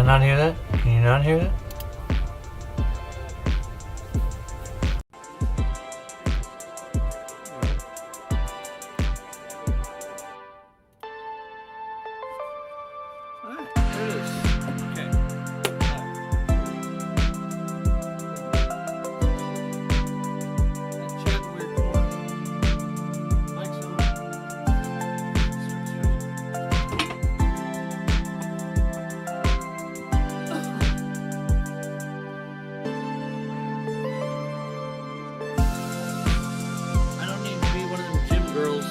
not hear that? Can you not hear that? Alright, there it is. Okay. And chat weird corner. Mic's on. I don't need to be one of them gym girls.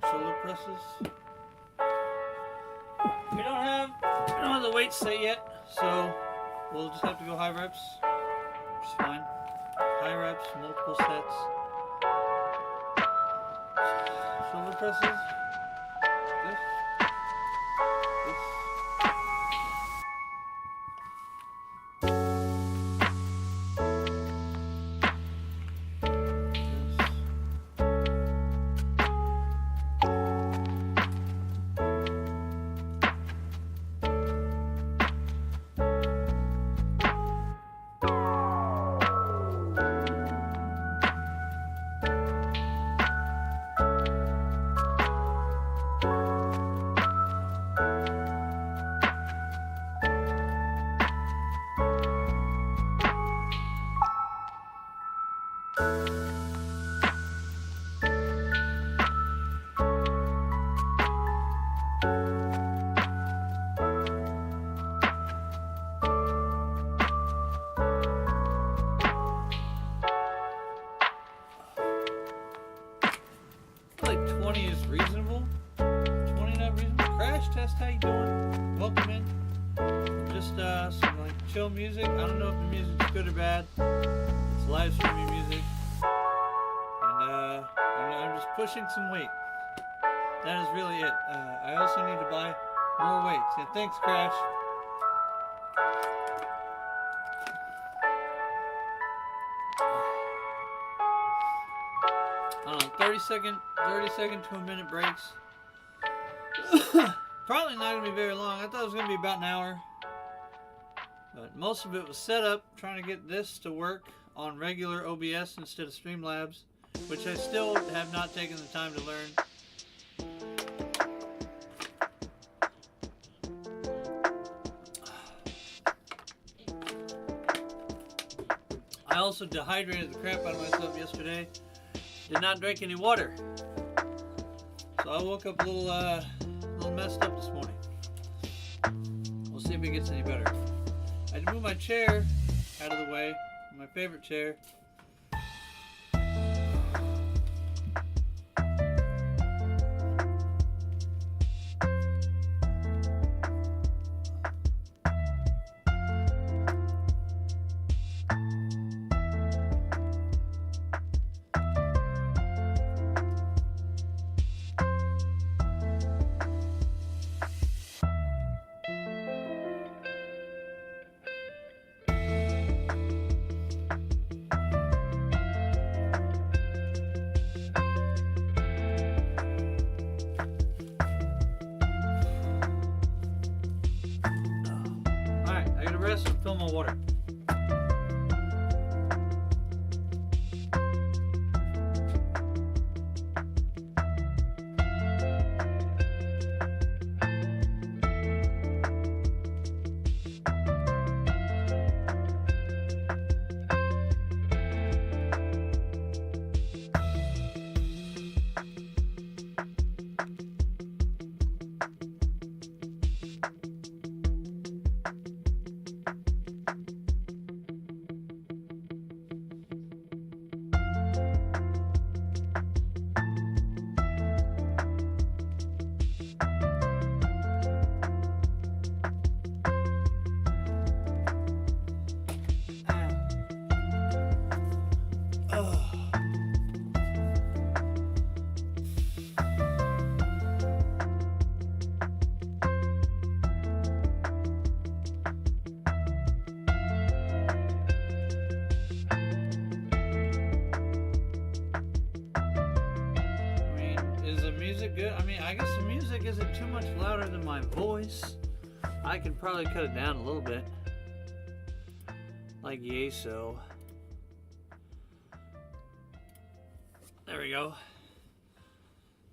Shoulder presses. We don't have the weights set yet, so we'll just have to go high reps, which is fine. High reps, multiple sets. Shoulder presses. This. feel like 20 is reasonable. 20 not reasonable. Crash test, how you doing? Welcome in. Just some like chill music. I don't know if the music's good or bad. It's live streaming music. And I'm just pushing some weight. That is really it. I also need to buy more weights. Yeah, thanks, Crash. I don't know, 30 second to a minute breaks. Probably not going to be very long. I thought it was going to be about an hour. But most of it was set up trying to get this to work on regular OBS instead of Streamlabs, which I still have not taken the time to learn. I also dehydrated the crap out of myself yesterday. Did not drink any water. So I woke up a little messed up this morning. We'll see if it gets any better. I had to move my chair out of the way, my favorite chair. Rest and fill my water. Good. I mean, I guess the music isn't too much louder than my voice. I can probably cut it down a little bit. Like yay so. There we go.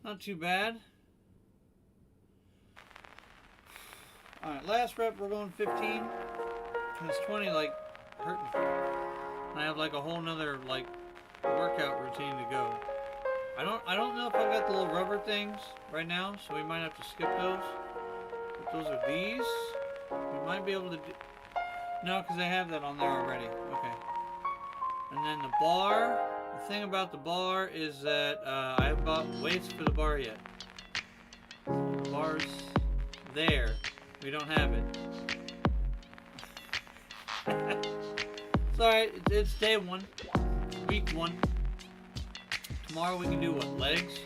Not too bad. Alright, last rep we're going 15. And it's 20 like hurting. And I have like a whole nother like workout routine to go. I don't know if I've got the little rubber things right now, so we might have to skip those. But those are these. We might be able to do... No, because I have that on there already. Okay. And then the bar. The thing about the bar is that I haven't bought weights for the bar yet. So the bar's there. We don't have it. It's alright. It's day one. Week one. Tomorrow we can do what? Legs?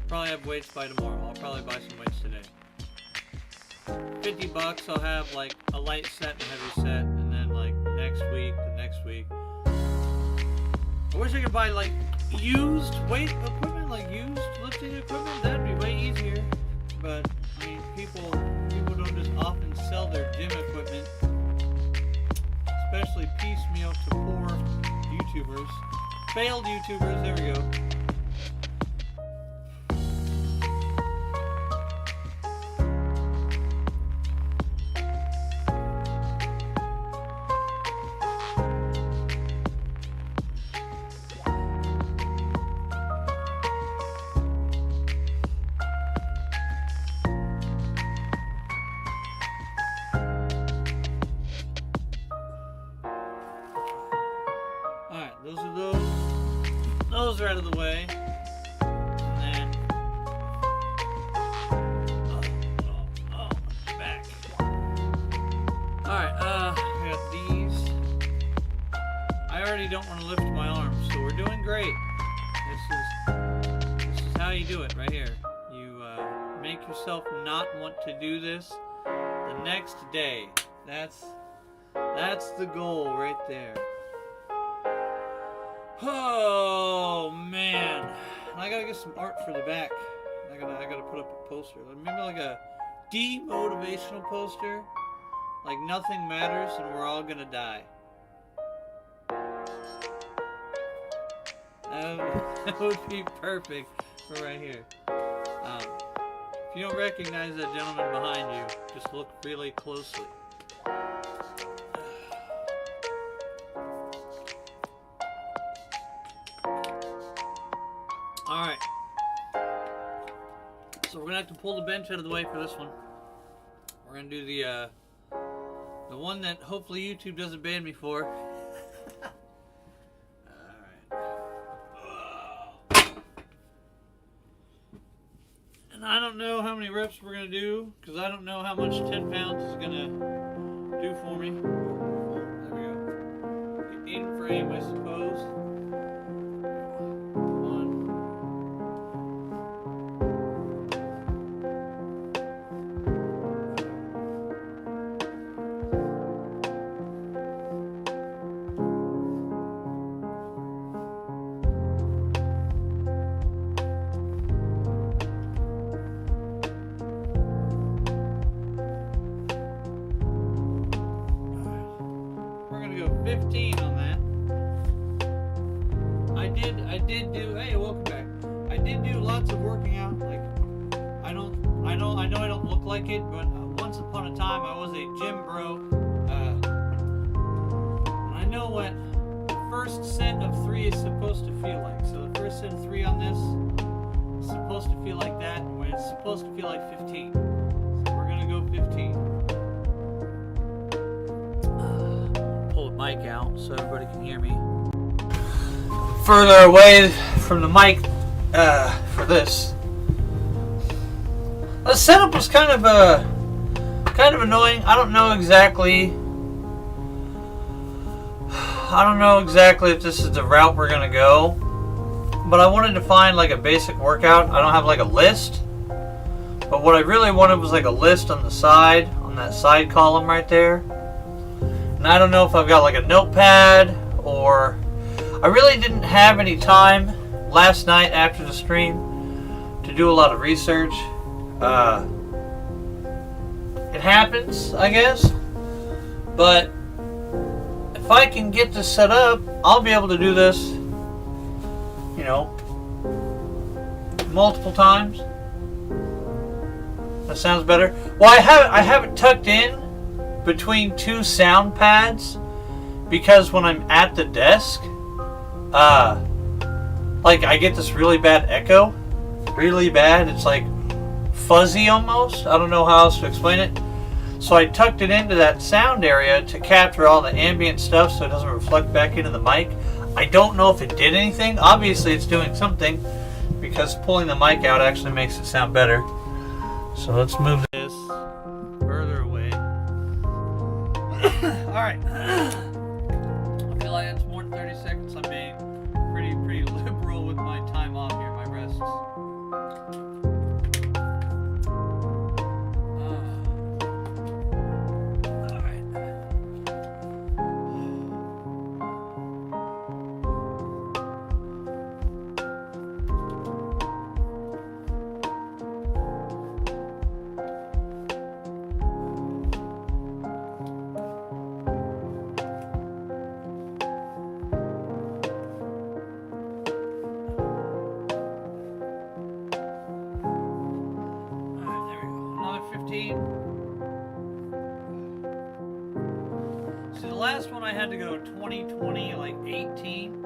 Probably have weights by tomorrow. I'll probably buy some weights today. $50 I'll have like a light set and a heavy set, and then like next week, the next week. I wish I could buy like used weight equipment, like used lifting equipment. That'd be way easier. But I mean, people don't just often sell their gym equipment, especially piecemeal to poor YouTubers. Failed YouTubers, there we go. Alright, those are out of the way. And really don't want to lift my arms, so we're doing great. This is how you do it right here. You make yourself not want to do this the next day. That's the goal right there. Oh man, I gotta get some art for the back. I gotta put up a poster. Maybe like a demotivational poster, like nothing matters and we're all gonna die. That would be perfect for right here. If you don't recognize that gentleman behind you, just look really closely. Alright. So we're going to have to pull the bench out of the way for this one. We're going to do the one that hopefully YouTube doesn't ban me for. And I don't know how many reps we're going to do, because I don't know how much 10 pounds is going to do for me. There we go. Get in frame, I suppose. We're going to go 15 on that. I did do, hey, welcome back. I did do lots of working out. Like, I know I don't look like it, but once upon a time I was a gym bro. And I know what the first set of 3 is supposed to feel like. So the first set of 3 on this is supposed to feel like that, when it's supposed to feel like 15. So we're gonna go 15. Pull the mic out so everybody can hear me. Further away from the mic for this. The setup was kind of annoying. I don't know exactly if this is the route we're gonna go, but I wanted to find like a basic workout. I don't have like a list, but what I really wanted was like a list on the side, on that side column right there. And I don't know if I've got like a notepad, or I really didn't have any time last night after the stream to do a lot of research. It happens, I guess, but if I can get this set up, I'll be able to do this, you know, multiple times. That sounds better. Well, I have it tucked in between 2 sound pads, because when I'm at the desk, like I get this really bad echo, really bad. It's like fuzzy almost. I don't know how else to explain it. So I tucked it into that sound area to capture all the ambient stuff so it doesn't reflect back into the mic. I don't know if it did anything. Obviously it's doing something, because pulling the mic out actually makes it sound better. So let's move this further away. Alright. I feel like it's more than 30 seconds. I'm being pretty liberal with my time off here, my rests. So the last one I had to go 20, like 18.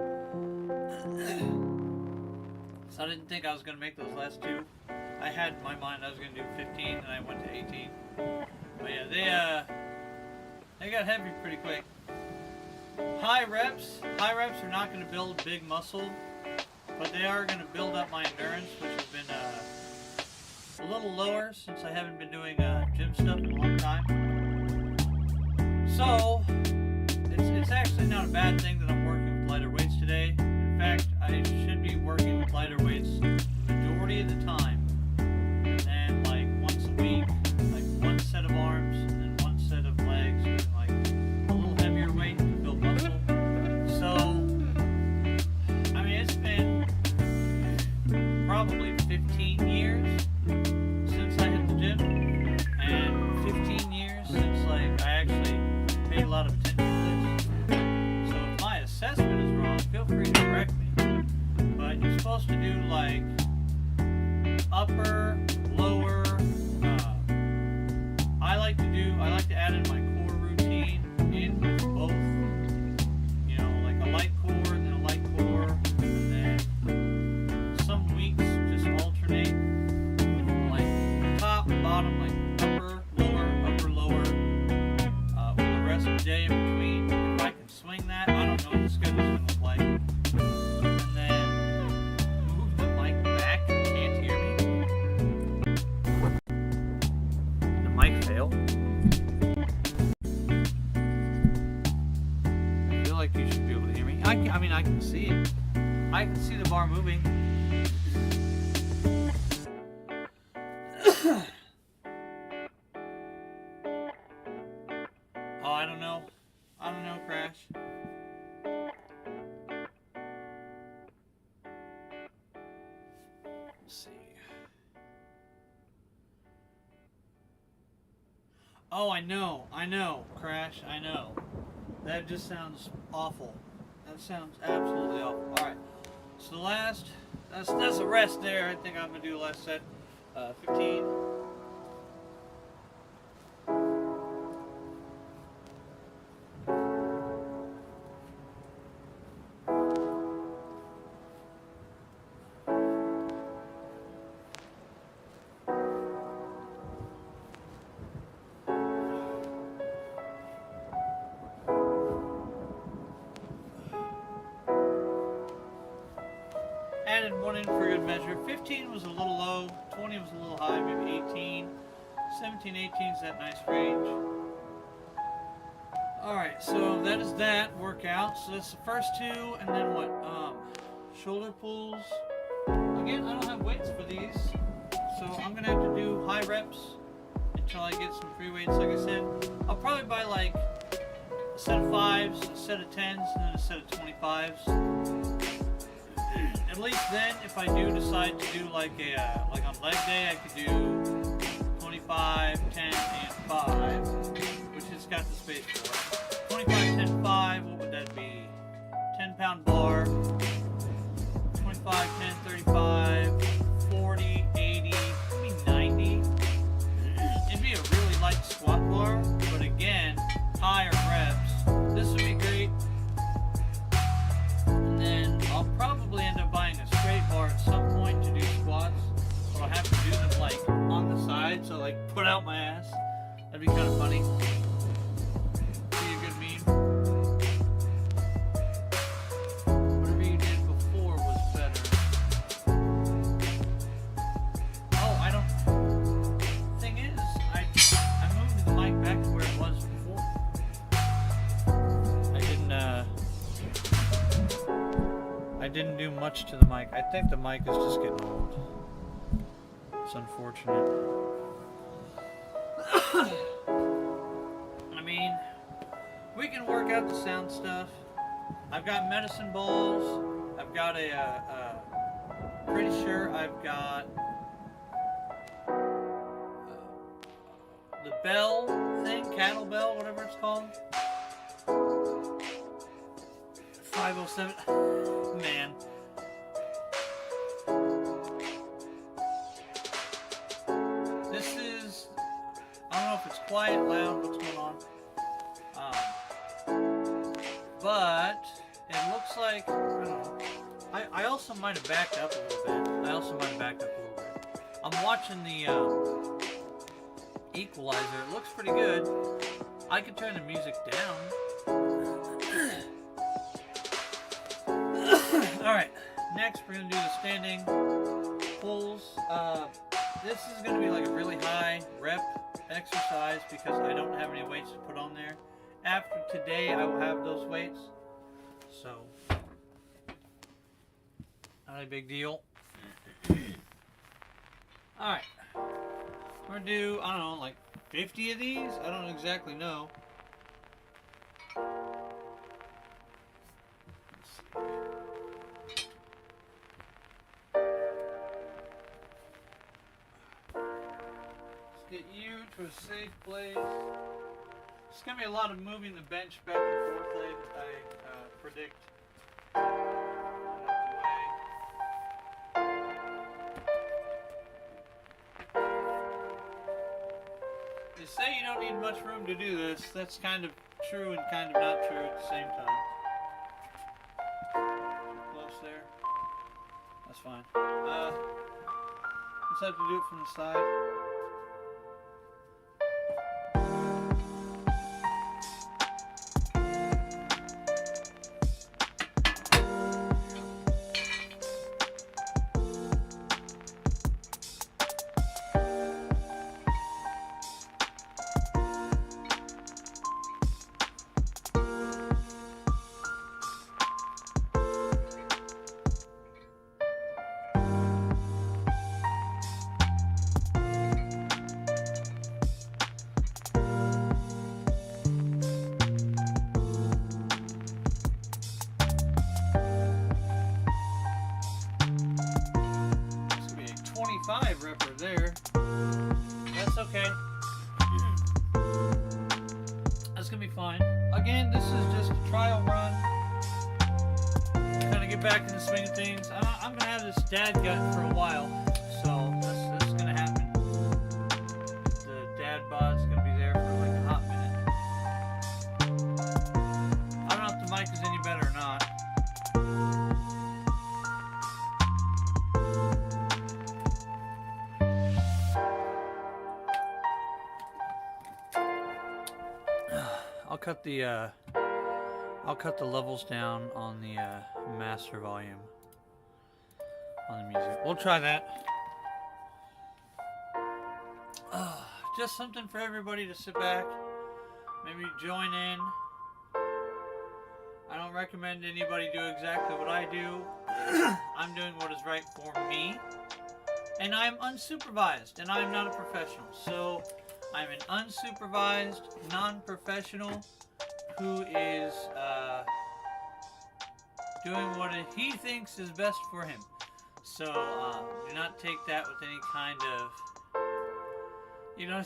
So I didn't think I was going to make those last 2. I had in my mind I was going to do 15, and I went to 18. But yeah, they got heavy pretty quick. High reps are not going to build big muscle, but they are going to build up my endurance, which has been a little lower since I haven't been doing gym stuff in a long time. So it's actually not a bad thing that I'm working with light I should be working with lighter weights majority of the time. And then like once a week, like one set of arms and then one set of legs, and like a little heavier weight to build muscle. So, I mean, it's been probably 15 years since I hit the gym, and 15 years since like I actually paid a lot of attention to this. So if my assessment is wrong, feel free to correct me. But you're supposed to do like upper, lower. I like to add in my core routine in with both. You know, like a light core and then a light core, and then some weeks just alternate, like top, bottom, like upper, lower, with the rest of the day in between. If I can swing that, I don't know what the schedule's gonna look like. And then move the mic back. Can't hear me. The mic failed. I feel like you should be able to hear me. I mean, I can see it. I can see the bar moving. Oh, I don't know. Crash. Let's see. Oh, I know, Crash, I know. That just sounds awful. That sounds absolutely awful. Alright, so the last, that's a rest there. I think I'm going to do the last set, 15. Added one in for good measure. 15 was a little low, 20 was a little high, maybe 18. 17, 18 is that nice range. Alright, so that is that workout. So that's the first two, and then what? Shoulder pulls. Again, I don't have weights for these, so I'm going to have to do high reps until I get some free weights, like I said. I'll probably buy like a set of 5s, a set of 10s, and then a set of 25s. At least then, if I do decide to do like on leg day, I could do 25, 10, and 5, which has got the space for 25, 10, 5. What would that be? 10-pound bar. 25, 10, 35, 40, 80, maybe 90. It'd be a really light squat bar, but again, higher reps. This would be great. And then I'll probably end up buying a straight bar at some point to do squats, but I'll have to do them like on the side, so like put out my ass. That'd be kind of funny. Be a good meme. Whatever you did before was better. Oh, I don't. Thing is, I moved the mic back to where it was before. I didn't do much to the mic. I think the mic is just getting old. It's unfortunate. I mean, we can work out the sound stuff. I've got medicine balls. I've got pretty sure I've got the bell thing, cattle bell, whatever it's called. 507. Man. This is, I don't know if it's quiet, loud, what's going on. But it looks like, I don't know. I also might have backed up a little bit. I'm watching the equalizer. It looks pretty good. I could turn the music down. Alright, next we're going to do the standing pulls. This is going to be like a really high rep exercise because I don't have any weights to put on there. After today, I will have those weights. So, Not a big deal. Alright. We're gonna do, I don't know, like 50 of these? I don't exactly know. Let's get you to a safe place. It's gonna be a lot of moving the bench back and forth, I predict. They say you don't need much room to do this. That's kind of true and kind of not true at the same time. Close there. That's fine. Just have to do it from the side. Ripper there. That's okay. That's gonna be fine. Again, this is just a trial run. Kind of get back in the swing of things. I'm gonna have this dad gut for a while, so that's gonna happen. The dad bod's gonna be there for like a hot minute. I don't know if the mic is any better or not. I'll cut the levels down on the master volume on the music. We'll try that. Just something for everybody to sit back, maybe join in. I don't recommend anybody do exactly what I do. I'm doing what is right for me, and I'm unsupervised, and I'm not a professional. So I'm an unsupervised, non-professional who is doing what he thinks is best for him. So do not take that with any kind of, you know,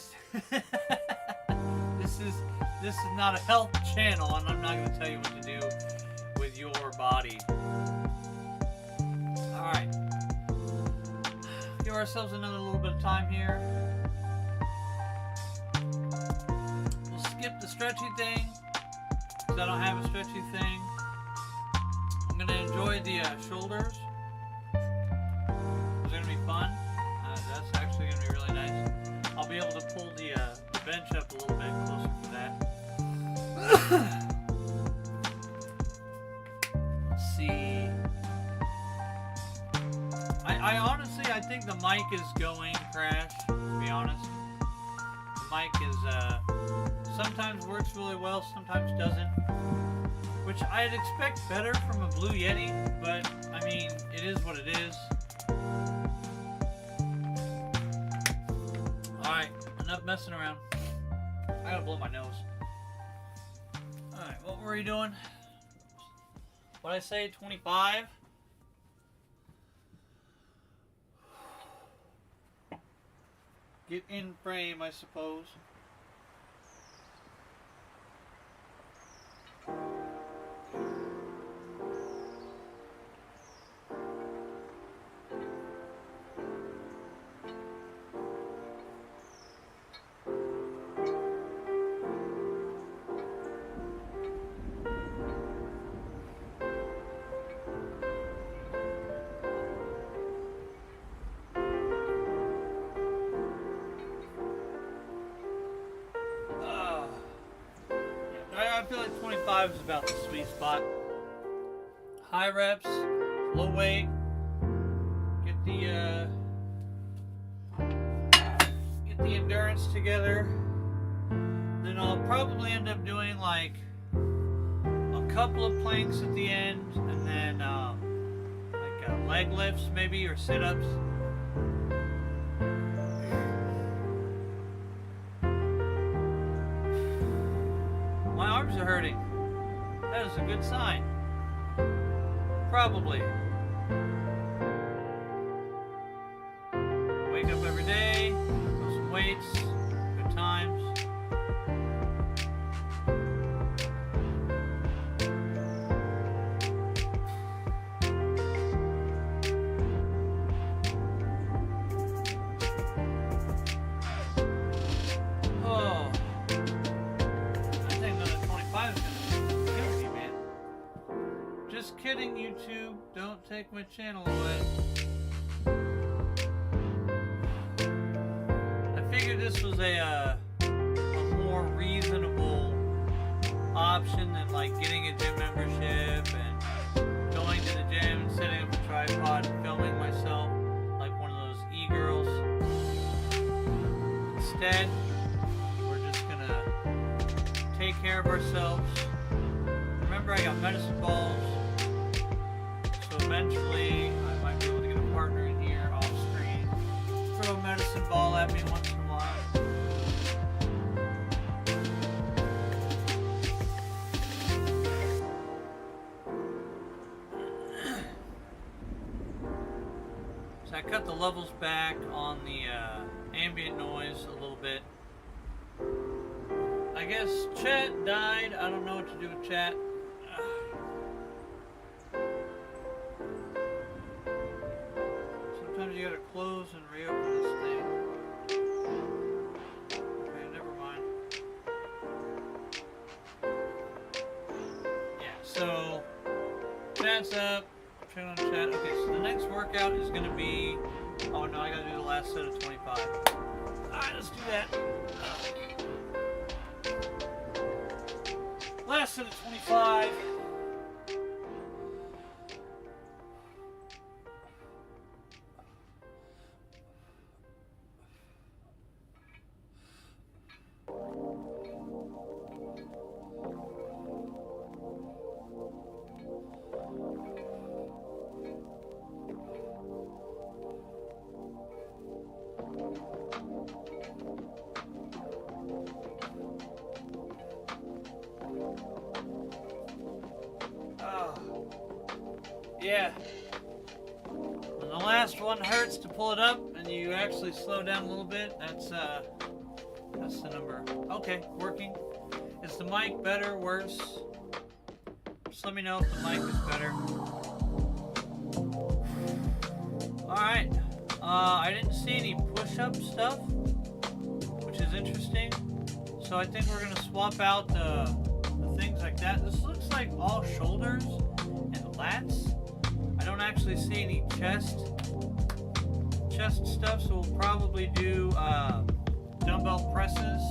this is not a health channel, and I'm not going to tell you what to do with your body. All right, give ourselves another little bit of time here. Skip the stretchy thing, because I don't have a stretchy thing. I'm going to enjoy the shoulders. It's going to be fun. That's actually going to be really nice. I'll be able to pull the bench up a little bit closer for that. Let's see. I honestly, I think the mic is going crash, to be honest. The mic is sometimes works really well, sometimes doesn't, which I'd expect better from a Blue Yeti, but I mean, it is what it is. Alright, enough messing around. I gotta blow my nose. Alright, what were you doing? What'd I say, 25? Get in frame, I suppose. I feel like 25 is about the sweet spot. High reps, low weight. Get the endurance together. Then I'll probably end up doing like a couple of planks at the end, and then like leg lifts maybe, or sit-ups. My arms are hurting. That is a good sign. Probably. Wake up every day, do some weights, good times. Oh, I think another 25 is gonna kill me, man. Just kidding, YouTube. Don't take my channel away. I figured this was a more reasonable option than like getting a gym membership and going to the gym and setting up a tripod and filming myself like one of those e-girls. Instead, we're just gonna take care of ourselves. Remember, I got medicine balls, so eventually I might be able to get a partner in here off screen. Throw a medicine ball at me once in a while. So I cut the levels back on the ambient noise a little bit. I guess chat died. I don't know what to do with chat. Sometimes you gotta close and reopen this thing. Okay, never mind. Yeah, so chat's up. Turn on chat. Okay, so the next workout is gonna be. Oh no, I gotta do the last set of 25. Alright, let's do that. Last set of 25. Yeah. When the last one hurts to pull it up and you actually slow down a little bit, that's the number. Okay, working. Is the mic better, worse? Just let me know if the mic is better. Alright. I didn't see any push-up stuff, which is interesting. So I think we're gonna swap out the things like that. This looks like all shoulders and lats. I don't actually see any chest stuff, so we'll probably do dumbbell presses.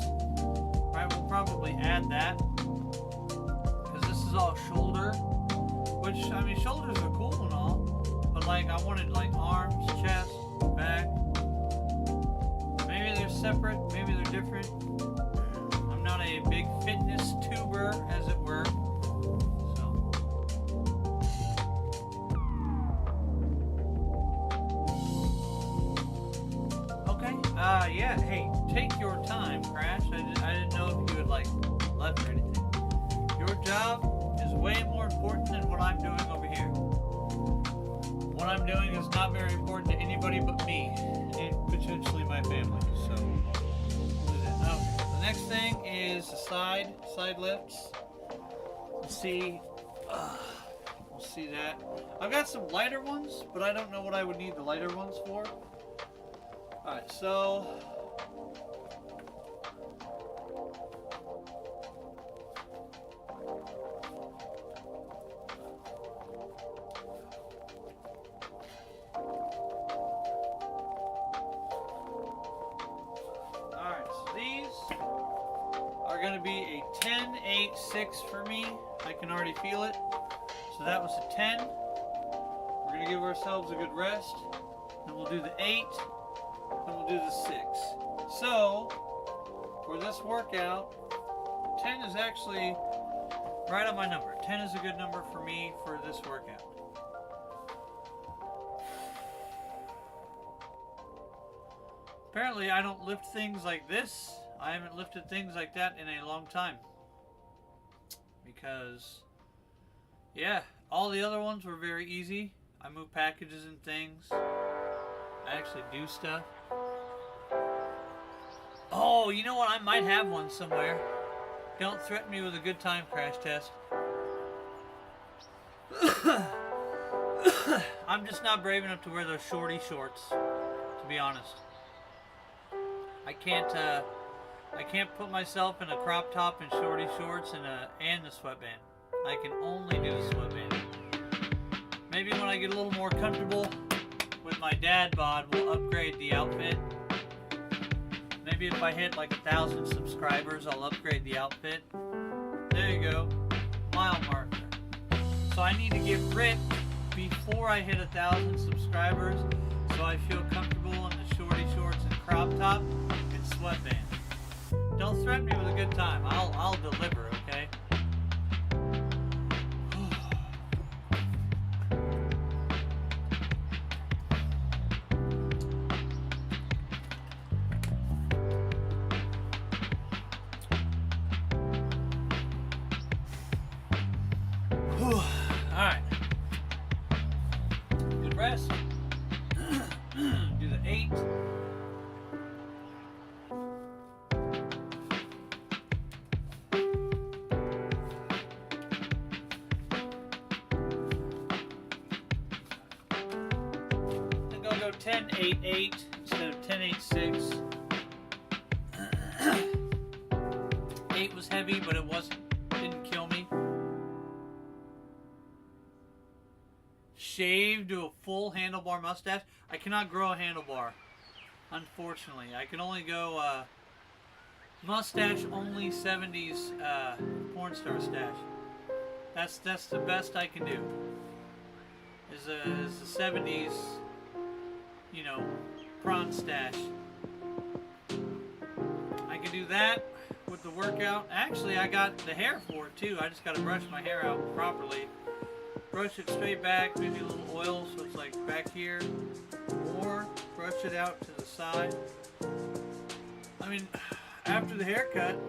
Right, we'll probably add that because this is all shoulder. Which, I mean, shoulders are cool and all, but like I wanted like arms, chest, back. Maybe they're separate, maybe they're different. I'm not a big fitness tuber, as it were. Yeah, hey, take your time, Crash. I didn't know if you had, like, left or anything. Your job is way more important than what I'm doing over here. What I'm doing is not very important to anybody but me, and potentially my family, so we'll do that. Okay, the next thing is the side lifts. Let's see. We'll see that. I've got some lighter ones, but I don't know what I would need the lighter ones for. Alright, so these are going to be a 10, 8, 6 for me. I can already feel it. So that was a 10. We're going to give ourselves a good rest. Then we'll do the 8. Then we'll do the 6. So, for this workout, 10 is actually right on my number. 10 is a good number for me for this workout. Apparently I don't lift things like this. I haven't lifted things like that in a long time. Because, yeah, all the other ones were very easy. I move packages and things. I actually do stuff. Oh, you know what? I might have one somewhere. Don't threaten me with a good time crash test. I'm just not brave enough to wear those shorty shorts, to be honest. I can't put myself in a crop top and shorty shorts and the sweatband. I can only do the sweatband. Maybe when I get a little more comfortable with my dad bod, we'll upgrade the outfit. Maybe if I hit like 1,000 subscribers, I'll upgrade the outfit. There you go. Mile marker. So I need to get ripped before I hit 1,000 subscribers, so I feel comfortable in the shorty shorts and crop top and sweatband. Don't threaten me with a good time. I'll deliver, okay? Alright. Good rest. Do the 8. Then I'll go 10, 8, 8 instead of 10, 8, 6. 8 was heavy, but it didn't kill me. Shave to a full handlebar mustache. I cannot grow a handlebar, unfortunately. I can only go mustache only 70s porn star stash. That's the best I can do. Is the 70s, you know, prawn stash. I can do that with the workout. Actually, I got the hair for it too. I just got to brush my hair out properly. Brush it straight back, maybe a little oil so it's like back here, or brush it out to the side. I mean, after the haircut,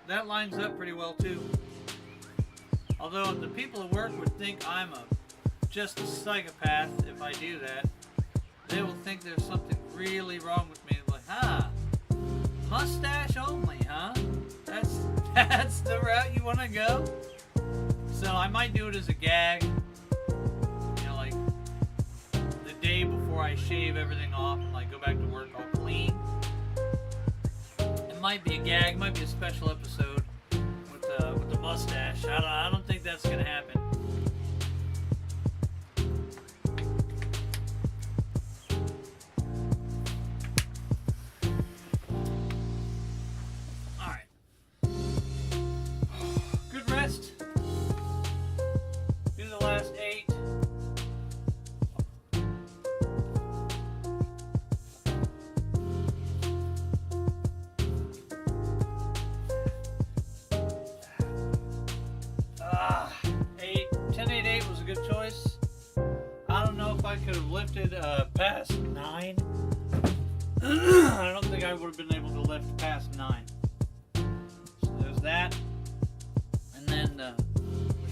that lines up pretty well too. Although the people at work would think I'm just a psychopath if I do that. They will think there's something really wrong with me. Like, mustache only, huh? That's the route you want to go? So I might do it as a gag, you know, like the day before I shave everything off and like go back to work all clean. It might be a gag, it might be a special episode with the mustache. I don't think that's gonna happen. All right, good rest. Do the last 8. Eight. 10, 8, 8 was a good choice. I don't know if I could have lifted past 9. I don't think I would have been able to lift past 9. So there's that. And then the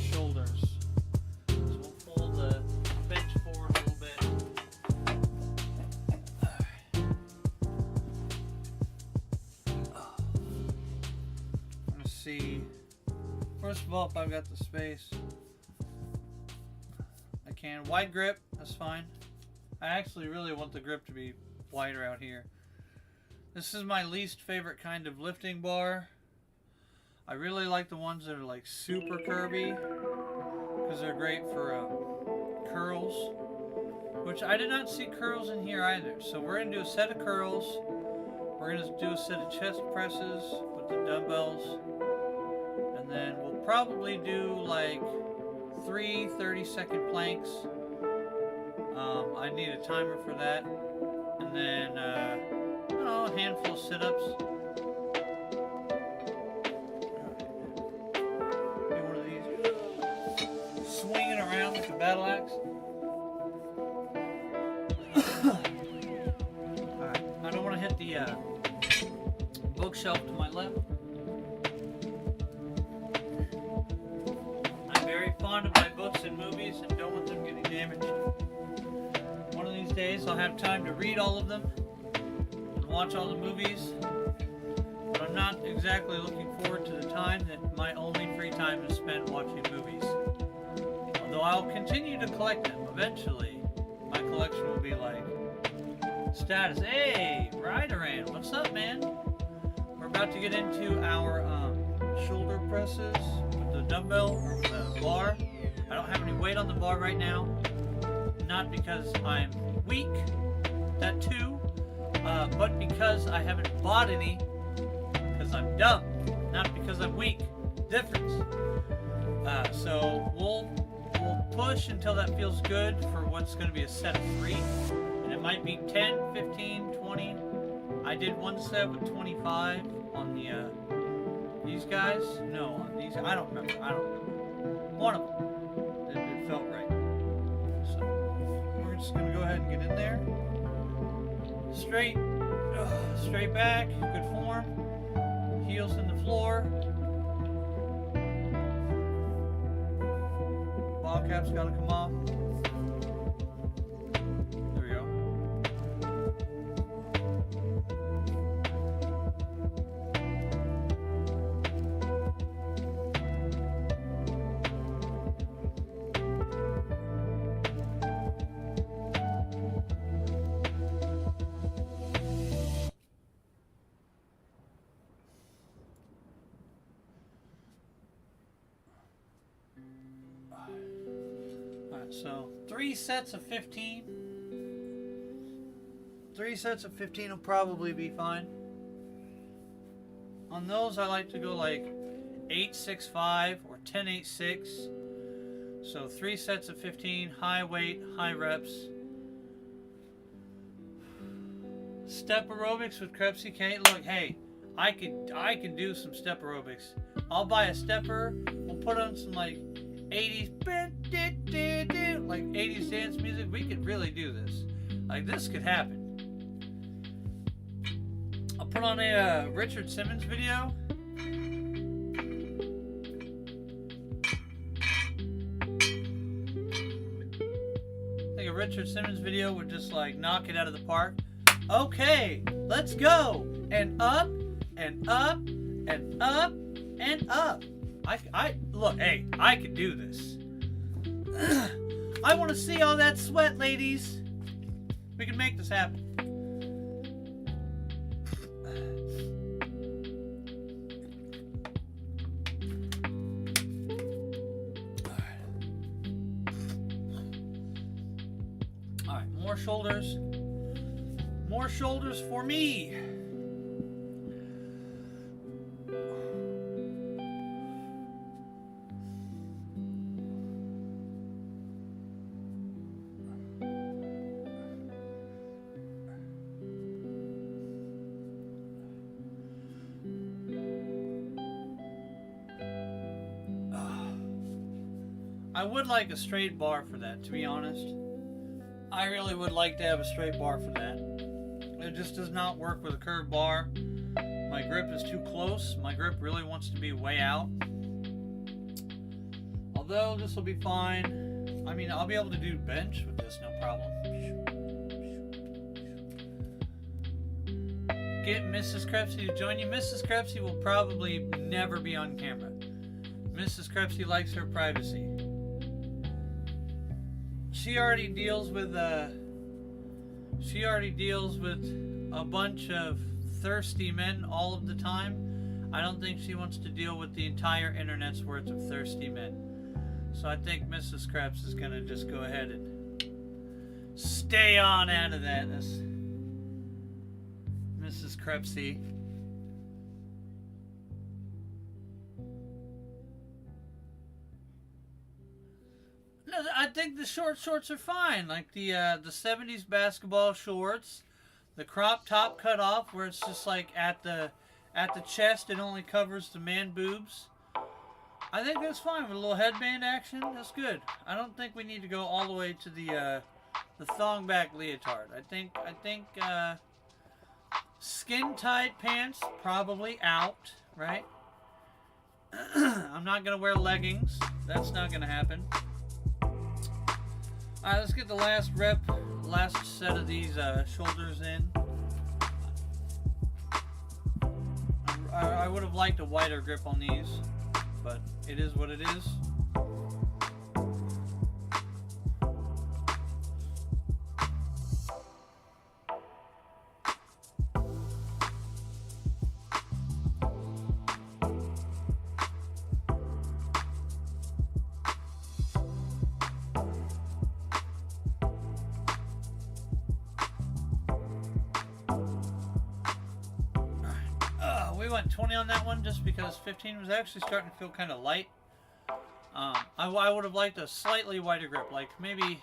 shoulders. So we'll pull the bench forward a little bit. Let's see. First of all, if I've got the space, I can. Wide grip, that's fine. I actually really want the grip to be wider out here. This is my least favorite kind of lifting bar. I really like the ones that are like super curvy because they're great for curls, which I did not see curls in here either. So we're going to do a set of curls. We're going to do a set of chest presses with the dumbbells. And then we'll probably do like 3 30-second planks. I need a timer for that. And then, I don't know, a handful of sit-ups. Do one of these. Swinging around like a battle axe. Alright, I the bookshelf to my left. I'm very fond of my books and movies and don't want them getting damaged. One of these days I'll have time to read all of them and watch all the movies, but I'm not exactly looking forward to the time that my only free time is spent watching movies. Although I'll continue to collect them. Eventually, my collection will be like, status, hey, Ryderan, what's up, man? We're about to get into our shoulder presses with the dumbbell or with the bar. I don't have any weight on the bar right now. Not because I'm weak, that too, but because I haven't bought any, because I'm dumb, not because I'm weak. Difference. So we'll push until that feels good for what's going to be a set of 3. And it might be 10, 15, 20. I did one set with 25 on the these guys. No, on these. I don't remember. One of them. It felt right. So we're just going to go ahead and get in there. Straight back. Good form. Heels in the floor. Ball cap's got to come off. There we go. So 3 sets of 15. 3 sets of 15 will probably be fine. On those, I like to go like 8-6-5 or 10-8-6. So 3 sets of 15, high weight, high reps. Step aerobics with KrepsyK's. Look, hey, I can do some step aerobics. I'll buy a stepper. We'll put on some like 80s, like 80s dance music. We could really do this. Like, this could happen. I'll put on a Richard Simmons video. I think a Richard Simmons video would just like knock it out of the park. Okay, let's go. And up, and up, and up, and up. Look, hey, I can do this. I want to see all that sweat, ladies. We can make this happen. All right, more shoulders. More shoulders for me. I would like a straight bar for that, to be honest. I really would like to have a straight bar for that. It just does not work with a curved bar. My grip is too close. My grip really wants to be way out. Although this will be fine. I mean, I'll be able to do bench with this, no problem. Get Mrs. Krepsy to join you. Mrs. Krepsy will probably never be on camera. Mrs. Krepsy likes her privacy. She already deals with a bunch of thirsty men all of the time. I don't think she wants to deal with the entire internet's worth of thirsty men. So I think Mrs. Krebs is gonna just go ahead and stay on out of that. That's Mrs. Krepsy. I think the short shorts are fine, like the 70s basketball shorts, the crop top cut off where it's just like at the chest, it only covers the man boobs. I think that's fine with a little headband action. That's good. I don't think we need to go all the way to the thong back leotard. I think Skin tight pants, probably out, right? I'm not gonna wear leggings. That's not gonna happen. Alright, let's get the last rep, last set of these shoulders in. I would have liked a wider grip on these, but it is what it is. We went 20 on that one just because 15 was actually starting to feel kind of light. I would have liked a slightly wider grip, like maybe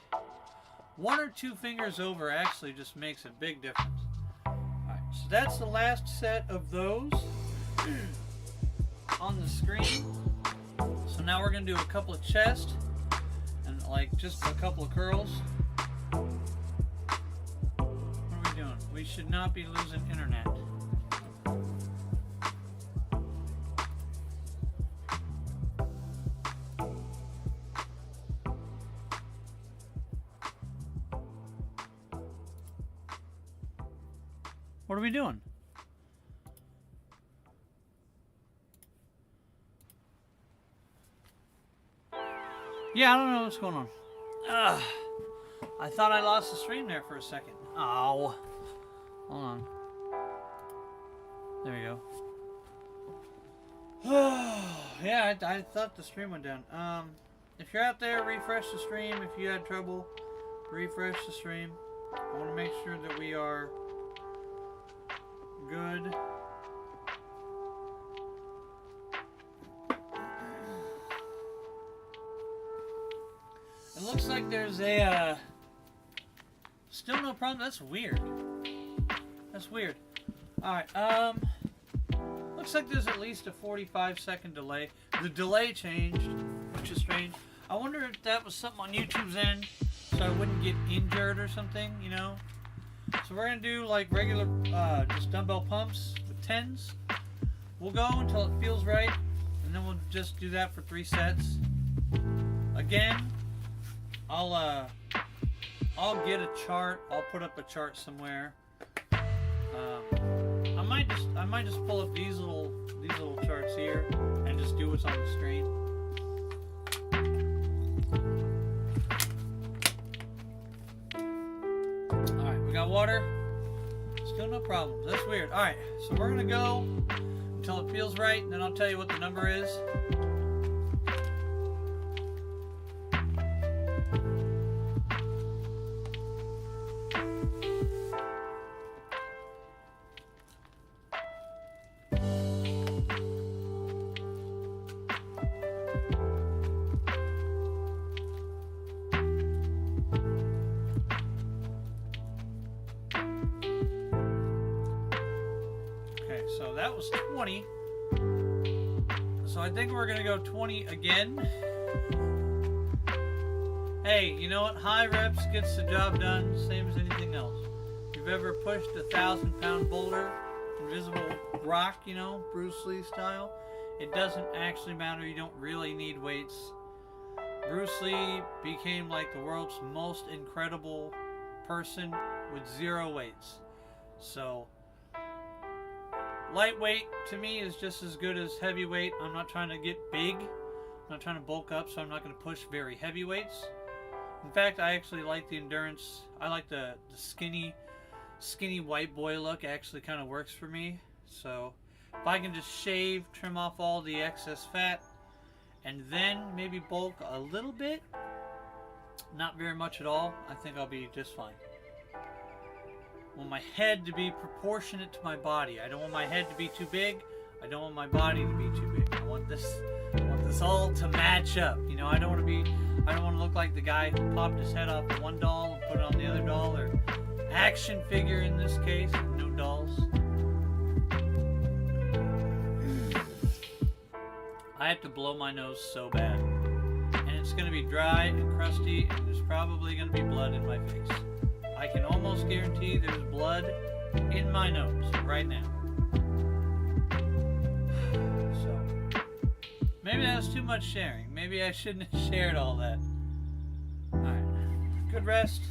1 or 2 fingers over actually just makes a big difference. Alright, so that's the last set of those on the screen. So now we're going to do a couple of chest and like just a couple of curls. What are we doing? We should not be losing internet. What are we doing? Yeah, I don't know what's going on. I thought I lost the stream there for a second. Oh. Hold on. There we go. Yeah, I thought the stream went down. If you're out there, refresh the stream. If you had trouble, refresh the stream. I want to make sure that we are good. It looks like there's a still no problem. That's weird. That's weird. Alright, looks like there's at least a 45-second delay. The delay changed, which is strange. I wonder if that was something on YouTube's end, so I wouldn't get injured or something, you know? So we're gonna do like regular, just dumbbell pumps with 10s. We'll go until it feels right, and then we'll just do that for 3 sets. Again, I'll get a chart. I'll put up a chart somewhere. I might just pull up these little charts here and just do what's on the screen. All right, we got water. Still no problems. That's weird. All right, so we're gonna go until it feels right, and then I'll tell you what the number is. So that was 20. So I think we're gonna go 20 again. Hey, you know what? High reps gets the job done, same as anything else. If you've ever pushed a 1,000-pound boulder, invisible rock, you know, Bruce Lee style, it doesn't actually matter. You don't really need weights. Bruce Lee became like the world's most incredible person with 0 weights. So lightweight to me is just as good as heavyweight. I'm not trying to get big. I'm not trying to bulk up, so I'm not going to push very heavy weights. In fact, I actually like the endurance. I like the skinny white boy look. Actually kind of works for me. So if I can just shave, trim off all the excess fat, and then maybe bulk a little bit, not very much at all, I think I'll be just fine. I want my head to be proportionate to my body. I don't want my head to be too big. I don't want my body to be too big. I want this all to match up. You know, I don't want to look like the guy who popped his head off one doll and put it on the other doll, or action figure in this case, no dolls. I have to blow my nose so bad. And it's going to be dry and crusty, and there's probably going to be blood in my face. I can almost guarantee there's blood in my nose right now. So, maybe that was too much sharing. Maybe I shouldn't have shared all that. Alright. Good rest.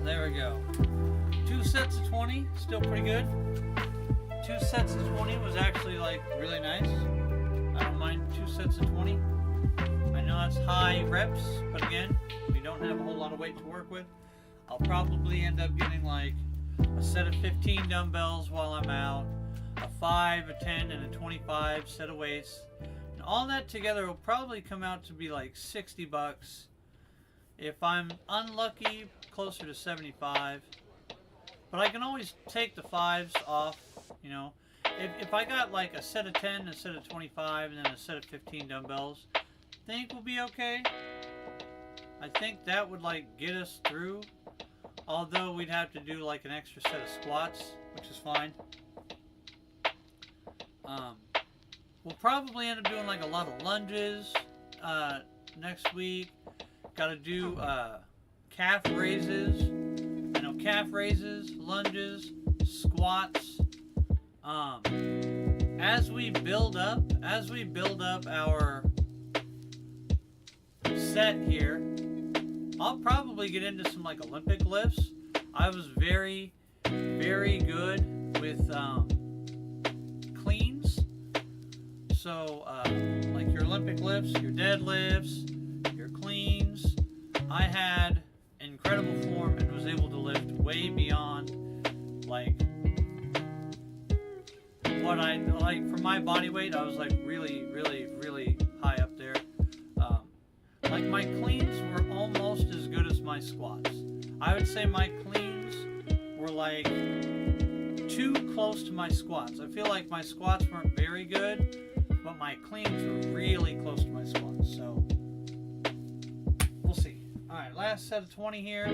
There we go. 2 sets of 20, still pretty good. 2 sets of 20 was actually like really nice. I don't mind 2 sets of 20. I know that's high reps, but again, we don't have a whole lot of weight to work with. I'll probably end up getting like a set of 15 dumbbells while I'm out, a 5, a 10, and a 25 set of weights. And all that together will probably come out to be like $60. If I'm unlucky, closer to 75. But I can always take the 5s off, you know. If I got like a set of 10, a set of 25, and then a set of 15 dumbbells, I think we'll be okay. I think that would like get us through. Although we'd have to do like an extra set of squats, which is fine. We'll probably end up doing like a lot of lunges next week. Got to do calf raises. I know calf raises, lunges, squats. As we build up our set here, I'll probably get into some like Olympic lifts. I was very, very good with cleans. So like your Olympic lifts, your deadlifts, your cleans. I had incredible form and was able to lift way beyond like what I like for my body weight. I was like really, really, really high up there. Like my cleans were almost as good as my squats. I would say my cleans were like too close to my squats. I feel like my squats weren't very good, but my cleans were really close to my squats. So we'll see. All right, last set of 20 here.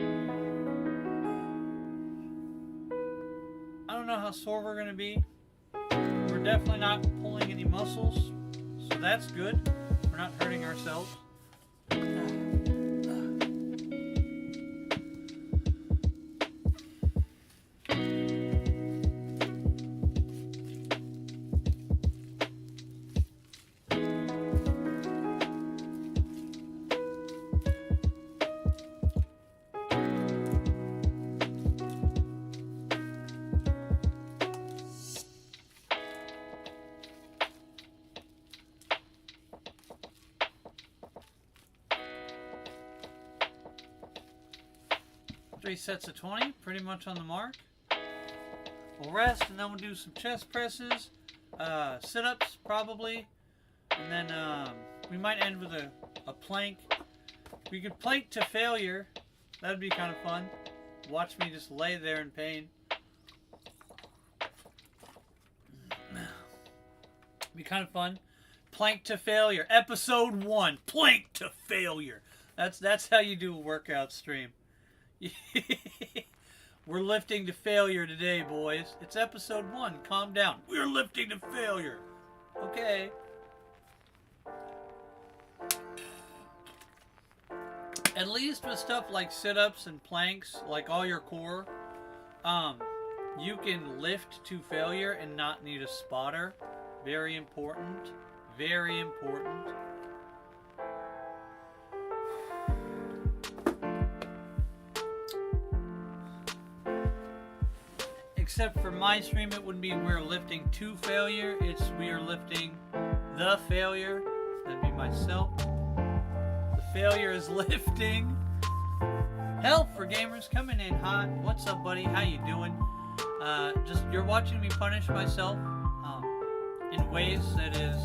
I don't know how sore we're gonna be. We're definitely not pulling any muscles, so that's good. We're not hurting ourselves. 3 sets of 20, pretty much on the mark. We'll rest and then we'll do some chest presses, sit-ups probably, and then we might end with a plank. We could plank to failure. That'd be kind of fun. Watch me just lay there in pain. Be kind of fun. Plank to failure. Episode 1. Plank to failure. That's how you do a workout stream. We're lifting to failure today, boys. It's episode 1. Calm down. We're lifting to failure. Okay. At least with stuff like sit-ups and planks, like all your core, you can lift to failure and not need a spotter. Very important. Very important. Except for my stream, it wouldn't be we're lifting to failure. It's we are lifting the failure. That'd be myself. The failure is lifting. Health for gamers coming in hot. What's up, buddy? How you doing? Just you're watching me punish myself in ways that is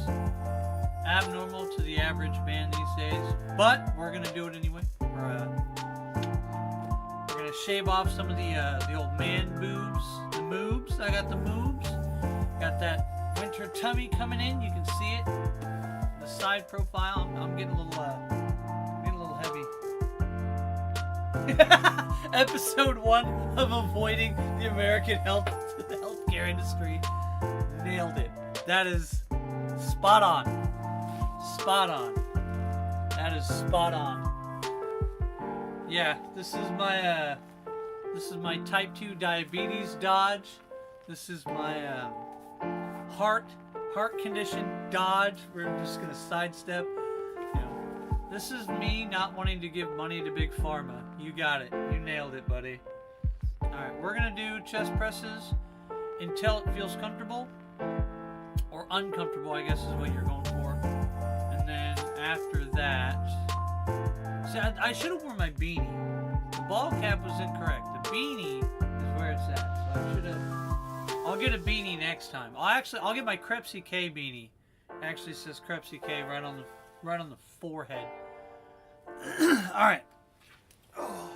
abnormal to the average man these days. But we're gonna do it anyway. We're gonna shave off some of the old man boobs. The moobs. I got the moobs. that winter tummy coming in. You can see it. The side profile. I'm getting a little heavy. Episode 1 of avoiding the American healthcare industry. Nailed it. That is spot on. Spot on. That is spot on. Yeah, this is my type 2 diabetes dodge. This is my heart condition dodge. We're just gonna sidestep. This is me not wanting to give money to Big Pharma. You got it. You nailed it, buddy. Alright, we're gonna do chest presses until it feels comfortable. Or uncomfortable, I guess is what you're going for. And then after that... See, I should have worn my beanie. The ball cap was incorrect. The beanie is where it's at. So I should have... I'll get a beanie next time. I'll get my KrepsyK beanie. It actually says KrepsyK right on the forehead. Alright. Oh.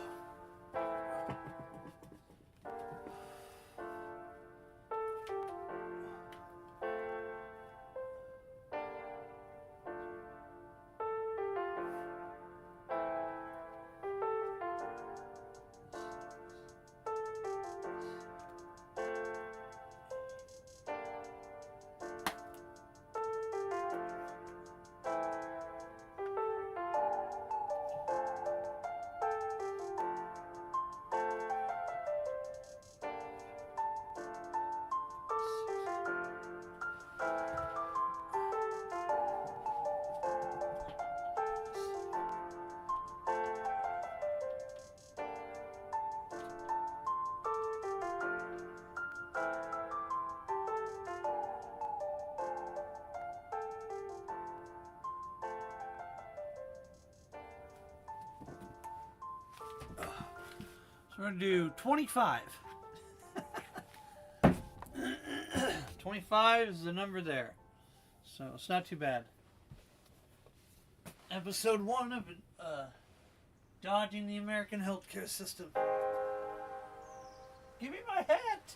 So we're going to do 25. 25 is the number there. So it's not too bad. Episode 1 of dodging the American healthcare system. Give me my hat!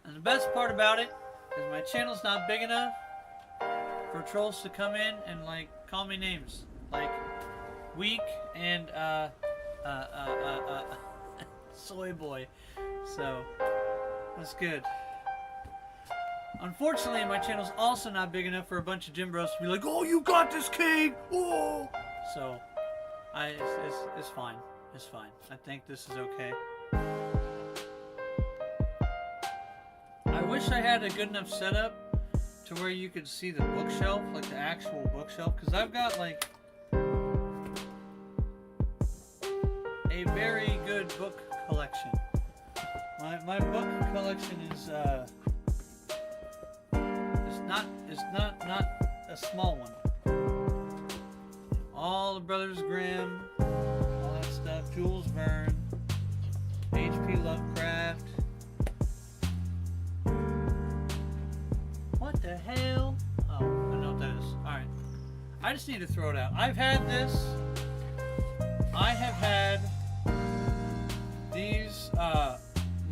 And the best part about it is my channel's not big enough for trolls to come in and like call me names like weak and soy boy. So that's good. Unfortunately, my channel's also not big enough for a bunch of gym bros to be like, "Oh, you got this, King!" Oh, so it's fine. It's fine. I think this is okay. I wish I had a good enough setup to where you could see the bookshelf, like the actual bookshelf, because I've got like a very good book collection. My book collection is not a small one. All the Brothers Grimm, all that stuff, Jules Verne, H.P. Lovecraft. What the hell? Oh, I don't know what that is. Alright. I just need to throw it out. I've had this. I have had these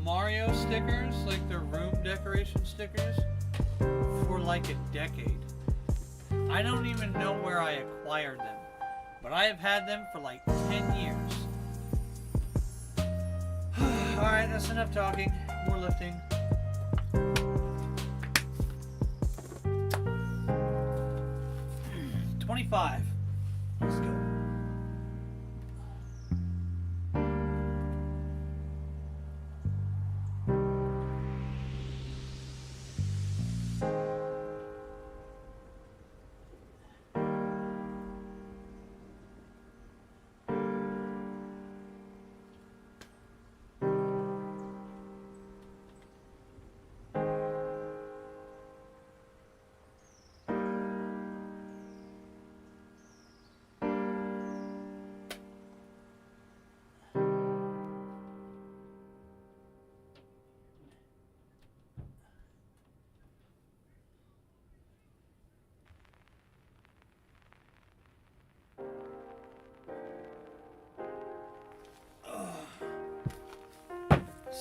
Mario stickers, like the room decoration stickers, for like a decade. I don't even know where I acquired them, but I have had them for like 10 years. Alright, that's enough talking. More lifting. $25. Let's go.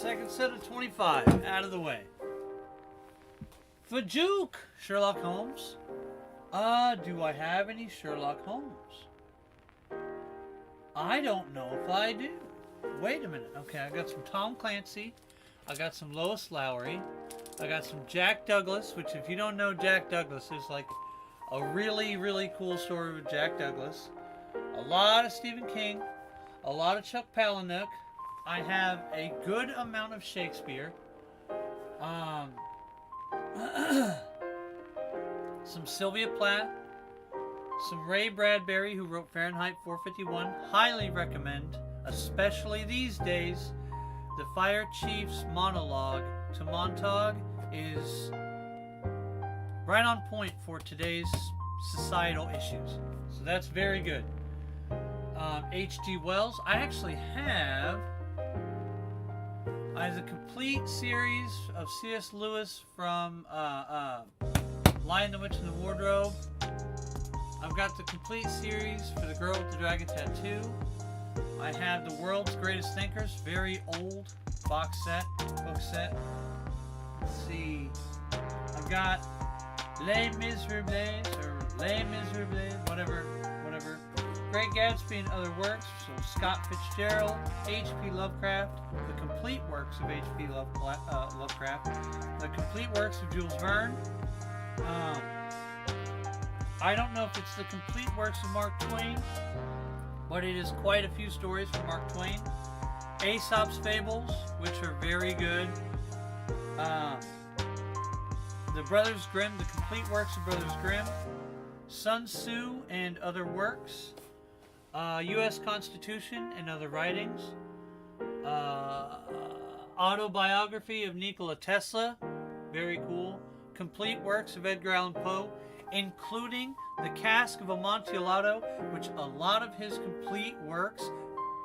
Second set of 25 out of the way. Fajook, Sherlock Holmes. Do I have any Sherlock Holmes? I don't know if I do. Wait a minute. Okay, I got some Tom Clancy. I got some Lois Lowry. I got some Jack Douglas, which if you don't know Jack Douglas is like a really, really cool story with Jack Douglas. A lot of Stephen King. A lot of Chuck Palahniuk. I have a good amount of Shakespeare. Some Sylvia Plath. Some Ray Bradbury, who wrote Fahrenheit 451. Highly recommend, especially these days. The Fire Chief's monologue to Montauk is right on point for today's societal issues. So that's very good. H.G. Wells. I actually have the complete series of C.S. Lewis from Lion, the Witch, and the Wardrobe. I've got the complete series for The Girl with the Dragon Tattoo. I have The World's Greatest Thinkers, very old book set. Let's see. I've got Les Miserables, or Les Miserables, whatever. Great Gatsby and Other Works, so Scott Fitzgerald, H.P. Lovecraft, the complete works of H.P. Lovecraft, the complete works of Jules Verne. I don't know if it's the complete works of Mark Twain, but it is quite a few stories from Mark Twain. Aesop's Fables, which are very good. The Brothers Grimm, the complete works of Brothers Grimm. Sun Tzu and Other Works. U.S. Constitution and Other Writings. Autobiography of Nikola Tesla, very cool. Complete works of Edgar Allan Poe, including The Cask of Amontillado, which a lot of his complete works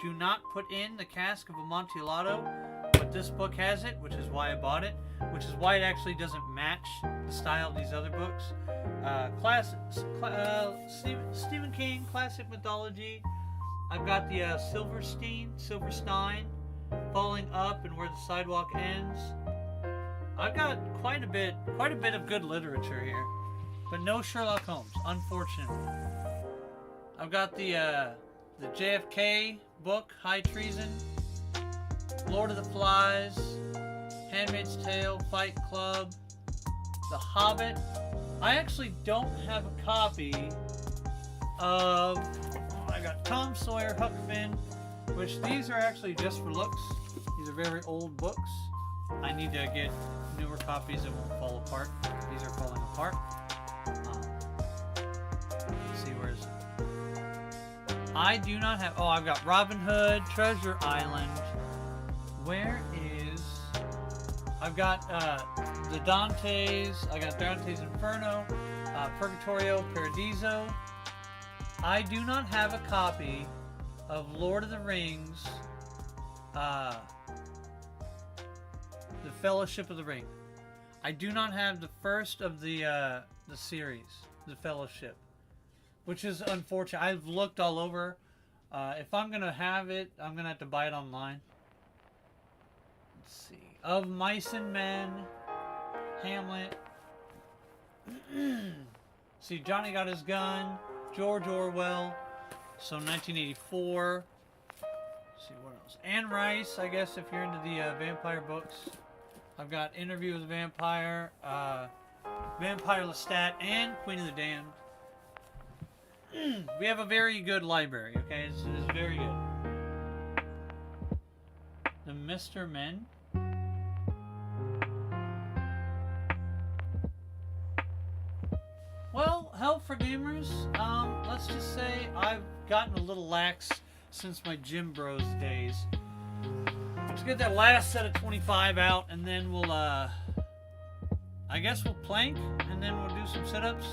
do not put in The Cask of Amontillado, but this book has it, which is why I bought it, which is why it actually doesn't match the style of these other books. Stephen King, classic mythology. I've got the Silverstein, Falling Up and Where the Sidewalk Ends. I've got quite a bit of good literature here, but no Sherlock Holmes, unfortunately. I've got the JFK book, High Treason, Lord of the Flies, Handmaid's Tale, Fight Club, The Hobbit. I actually don't have a copy of... I got Tom Sawyer, Huck Finn, which these are actually just for looks. These are very old books. I need to get newer copies that won't fall apart. These are falling apart. Let's see, where is it? I do not have... Oh, I've got Robin Hood, Treasure Island. Where is... I've got the Dante's. I got Dante's Inferno, Purgatorio, Paradiso. I do not have a copy of Lord of the Rings, the Fellowship of the Ring. I do not have the first of the series, the Fellowship, which is unfortunate. I've looked all over. If I'm gonna have it, I'm gonna have to buy it online. Let's see. Of Mice and Men, Hamlet. See, Johnny Got His Gun, George Orwell, so 1984. Let's see, what else? Anne Rice, I guess, if you're into the vampire books. I've got Interview with the Vampire, Vampire Lestat, and Queen of the Damned. We have a very good library, okay? It's very good. The Mr. Men. Well, Help for Gamers, let's just say I've gotten a little lax since my Gym Bros days. Let's get that last set of 25 out, and then we'll, I guess we'll plank, and then we'll do some sit-ups.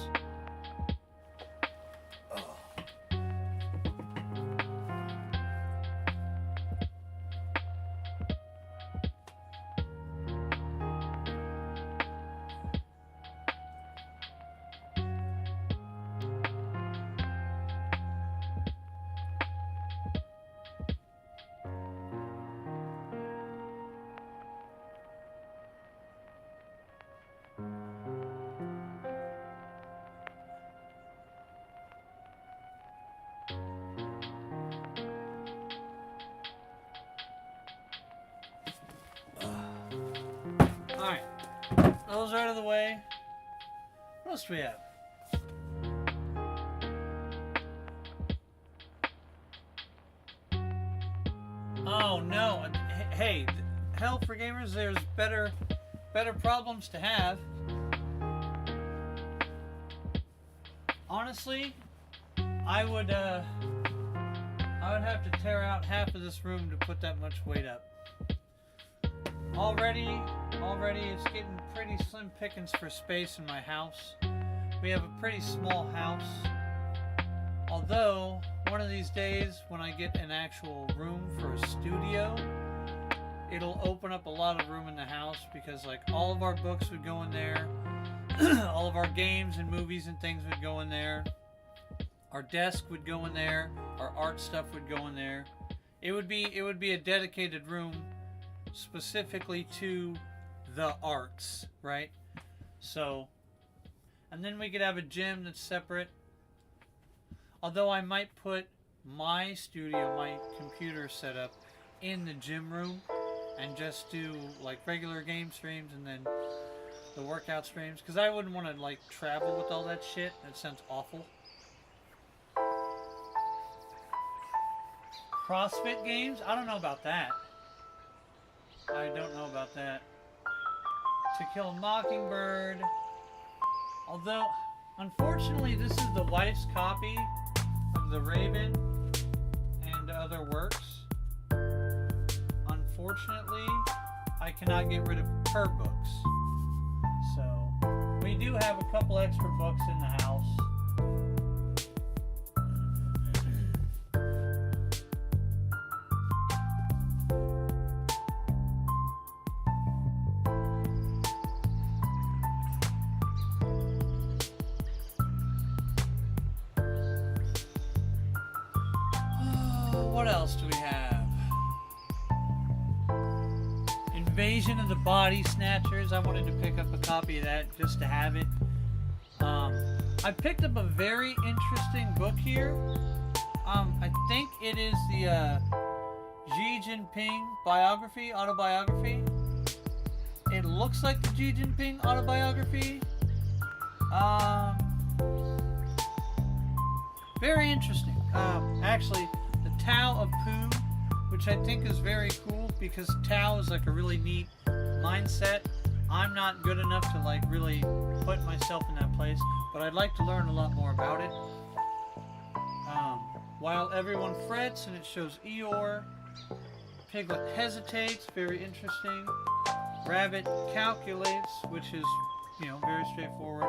we have? Oh no! Hey, hell for gamers. There's better problems to have. Honestly, I would have to tear out half of this room to put that much weight up. Already it's getting pretty slim pickings for space in my house. We have a pretty small house. Although, one of these days when I get an actual room for a studio, it'll open up a lot of room in the house because like all of our books would go in there, all of our games and movies and things would go in there, our desk would go in there, our art stuff would go in there. It would be a dedicated room specifically to the arts, right? So, and then we could have a gym that's separate. Although I might put my studio, my computer setup in the gym room and just do like regular game streams and then the workout streams, because I wouldn't want to like travel with all that shit. That sounds awful. CrossFit games? I don't know about that. I don't know about that. To Kill a Mockingbird. Although, unfortunately, this is the wife's copy of The Raven and other works. Unfortunately, I cannot get rid of her books. So, we do have a couple extra books in the house. What else do we have? Invasion of the Body Snatchers. I wanted to pick up a copy of that just to have it. I picked up a very interesting book here. I think it is the Xi Jinping autobiography. It looks like the Xi Jinping autobiography. Very interesting. Actually, Tao of Pooh, which I think is very cool because Tao is like a really neat mindset. I'm not good enough to like really put myself in that place, but I'd like to learn a lot more about it. While Everyone Frets, and it shows Eeyore. Piglet Hesitates, very interesting. Rabbit Calculates, which is, very straightforward.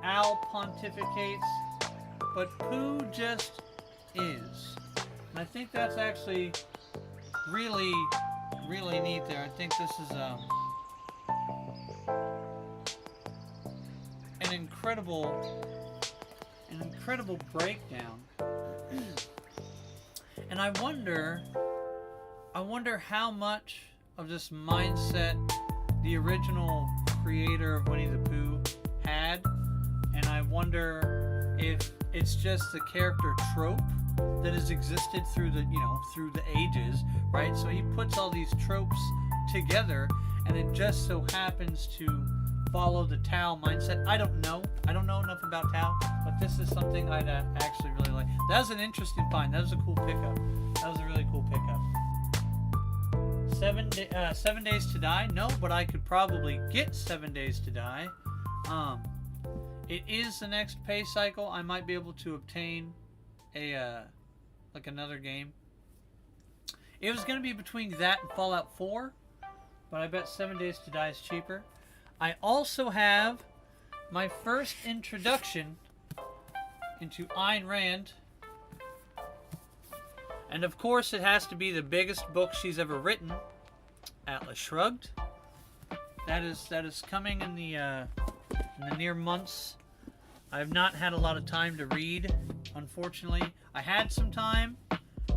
Owl Pontificates, but Pooh just is. And I think that's actually really, really neat there. I think this is an incredible breakdown. And I wonder how much of this mindset the original creator of Winnie the Pooh had. And I wonder if it's just the character trope that has existed through the ages, right? So he puts all these tropes together, and it just so happens to follow the Tao mindset. I don't know enough about Tao, but this is something I'd actually really like. That was an interesting find. That was a cool pickup. That was a really cool pickup. 7 Days to Die? No, but I could probably get 7 Days to Die. It is the next pay cycle. I might be able to obtain another game. It was going to be between that and Fallout 4, but I bet 7 Days to Die is cheaper. I also have my first introduction into Ayn Rand, and of course it has to be the biggest book she's ever written, Atlas Shrugged. That is coming in the near months. I have not had a lot of time to read, unfortunately. I had some time.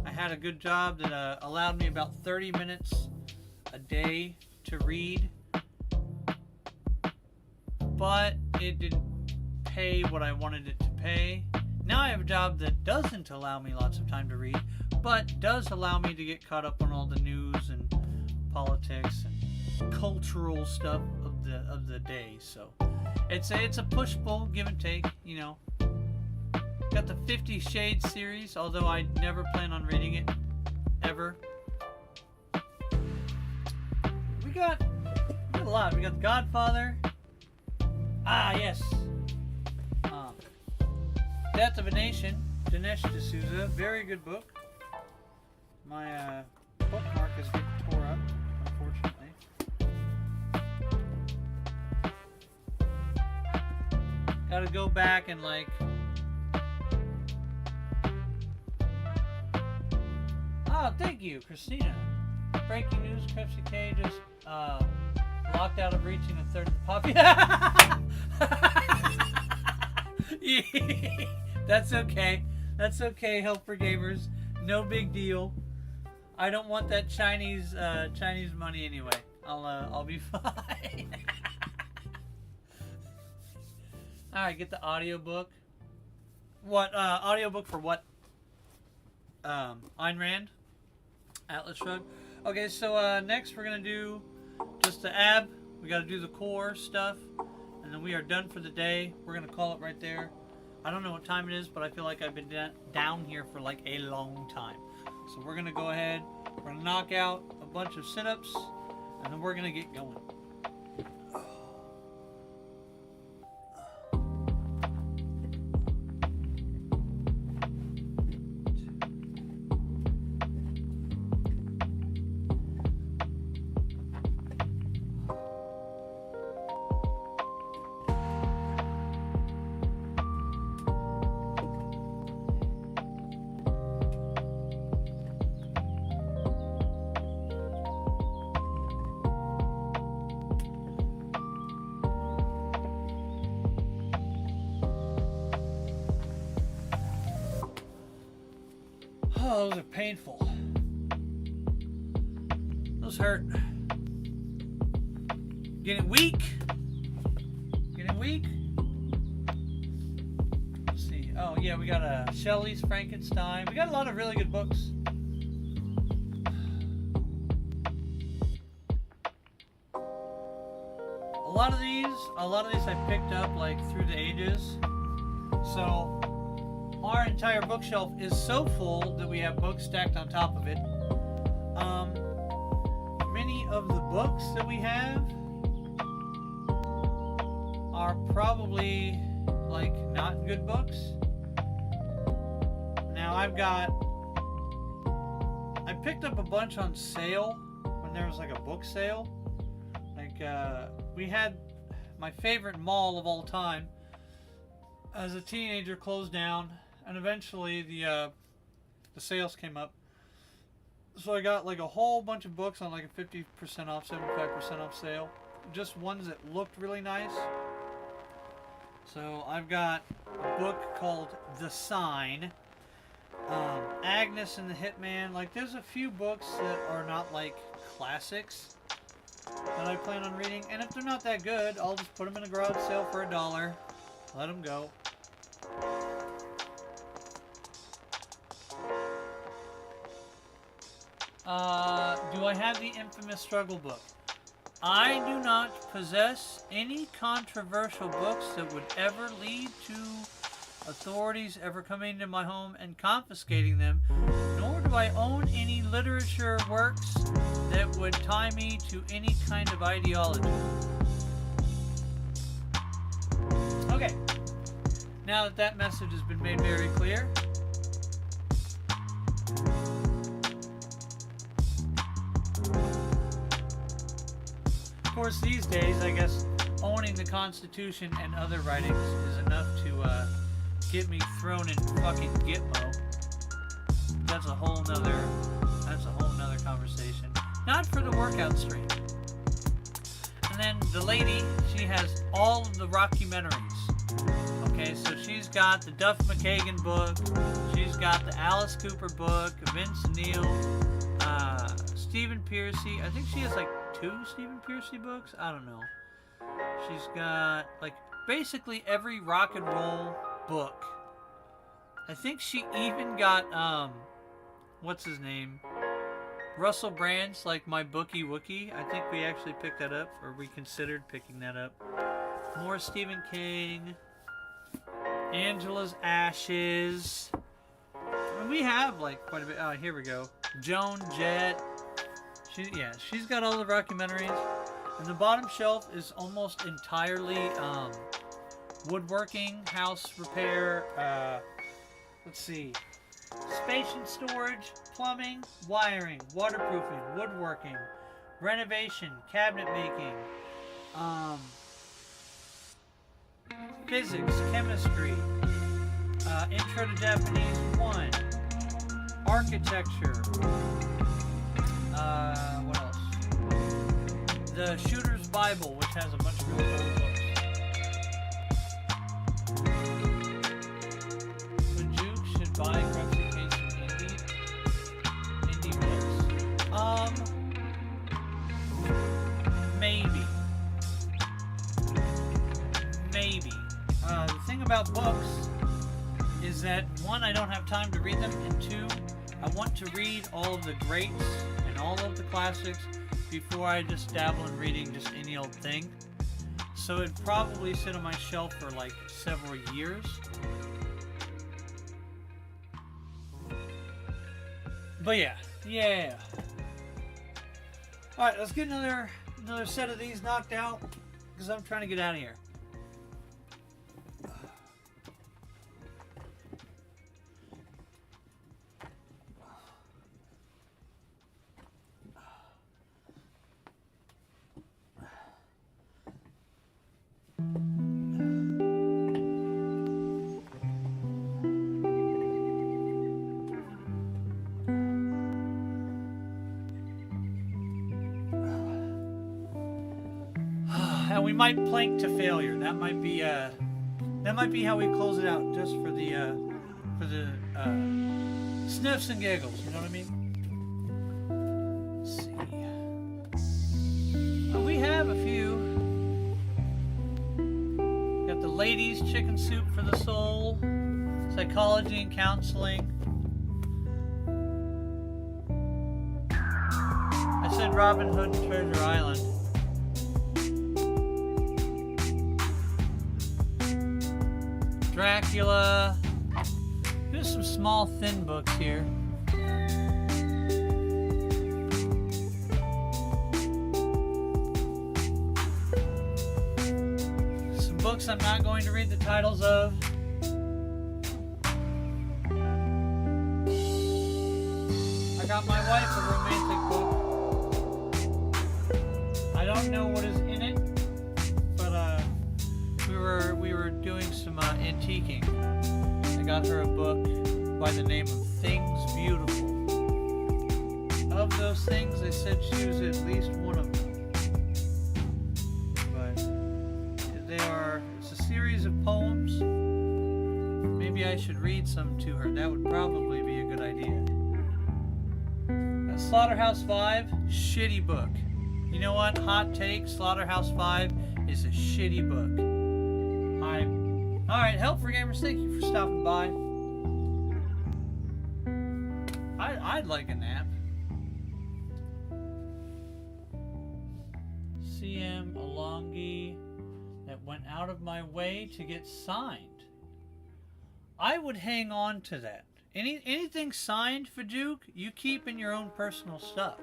I had a good job that allowed me about 30 minutes a day to read, but it didn't pay what I wanted it to pay. Now I have a job that doesn't allow me lots of time to read, but does allow me to get caught up on all the news and politics and cultural stuff of the day. So It's a push-pull, give and take, you know. Got the 50 Shades series, although I never plan on reading it. Ever. We got a lot. We got The Godfather. Ah, yes. Death of a Nation. Dinesh D'Souza. Very good book. My bookmark is getting tore up, unfortunately. Gotta go back and like... Oh, thank you, Christina. Breaking news, KrepsyK's just locked out of reaching a third of the population. That's okay. That's okay, Help for Gamers. No big deal. I don't want that Chinese money anyway. I'll be fine. All right, get the audiobook. What audiobook for what? Ayn Rand. Atlas Shrugged. Okay, so next we're gonna do just the ab. We gotta do the core stuff, and then we are done for the day. We're gonna call it right there. I don't know what time it is, but I feel like I've been down here for like a long time. So we're gonna go ahead. We're gonna knock out a bunch of sit-ups, and then we're gonna get going. Oh, those are painful. Those hurt. Getting weak. Getting weak. Let's see. Oh, yeah, we got Shelley's Frankenstein. We got a lot of really good books. A lot of these I picked up like through the ages. So our entire bookshelf is so full that we have books stacked on top of it. Many of the books that we have are probably like not good books. Now I picked up a bunch on sale when there was like a book sale. Like we had my favorite mall of all time as a teenager closed down. And eventually the sales came up. So I got like a whole bunch of books on like a 50% off, 75% off sale. Just ones that looked really nice. So I've got a book called The Sign. Agnes and the Hitman. Like there's a few books that are not like classics that I plan on reading. And if they're not that good, I'll just put them in a garage sale for $1. Let them go. Do I have the infamous struggle book? I do not possess any controversial books that would ever lead to authorities ever coming into my home and confiscating them, nor do I own any literature works that would tie me to any kind of ideology. Okay, now that that message has been made very clear, of course, these days, I guess, owning the Constitution and other writings is enough to get me thrown in fucking Gitmo. That's a whole nother conversation. Not for the workout stream. And then the lady, she has all of the rockumentaries. Okay, so she's got the Duff McKagan book, she's got the Alice Cooper book, Vince Neil, Stephen Pearcy. I think she has like 2 Stephen Pearcy books. I don't know. She's got like basically every rock and roll book. I think she even got what's his name? Russell Brand's like My Bookie Wookie. I think we actually picked that up, or we considered picking that up. More Stephen King. Angela's Ashes. And we have like quite a bit. Oh, here we go. Joan Jett. She's got all the documentaries. And the bottom shelf is almost entirely woodworking, house repair. Let's see. Space and storage, plumbing, wiring, waterproofing, woodworking, renovation, cabinet making, physics, chemistry, intro to Japanese 1, architecture, what else? The Shooter's Bible, which has a bunch of really old books. So Juke should buy KrepsyK's indie books. Maybe. The thing about books is that, one, I don't have time to read them, and two, I want to read all of the greats and all of the classics before I just dabble in reading just any old thing. So it'd probably sit on my shelf for like several years. But yeah. Alright, let's get another set of these knocked out, because I'm trying to get out of here. And we might plank to failure. That might be how we close it out, just for the sniffs and giggles. You know what I mean? Let's see. We have a few. Got the ladies' chicken soup for the soul, psychology and counseling. I said Robin Hood and Treasure Island. Dracula. There's some small, thin books here. Some books I'm not going to read the titles of. I got my wife a romantic book. I don't know what is in it, but we were doing some antiquing. I got her a book by the name of Things Beautiful. Of those things, they said she was at least one of them. But it's a series of poems. Maybe I should read some to her. That would probably be a good idea. Slaughterhouse-Five, shitty book. You know what? Hot take, Slaughterhouse-Five is a shitty book. Alright, Help for Gamers, thank you for stopping by. I'd like a nap. CM Alongi that went out of my way to get signed. I would hang on to that. Anything signed for Duke, you keep in your own personal stuff.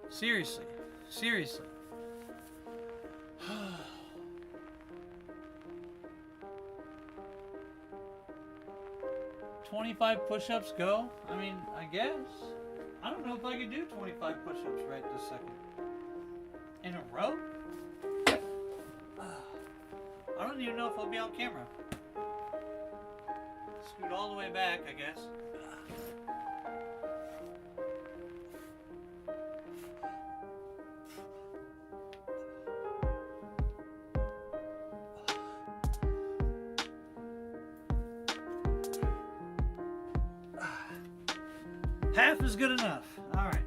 Seriously. 25 push-ups go? I mean, I guess. I don't know if I could do 25 push-ups right this second. In a row? I don't even know if I'll be on camera. Scoot all the way back, I guess. Half is good enough. Alright.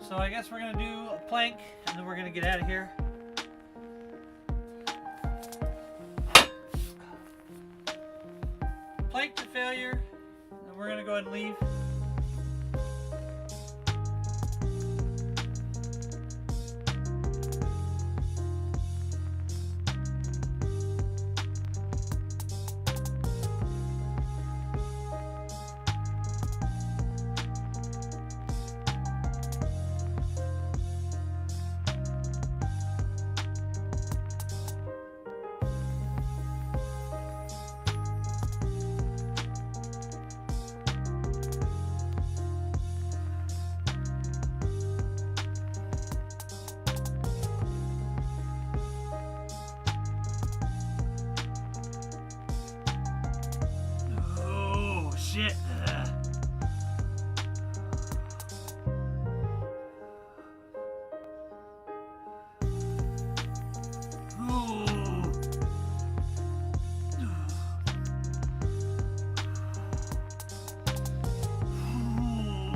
So I guess we're going to do a plank, and then we're going to get out of here. Plank to failure, and we're going to go ahead and leave. shit.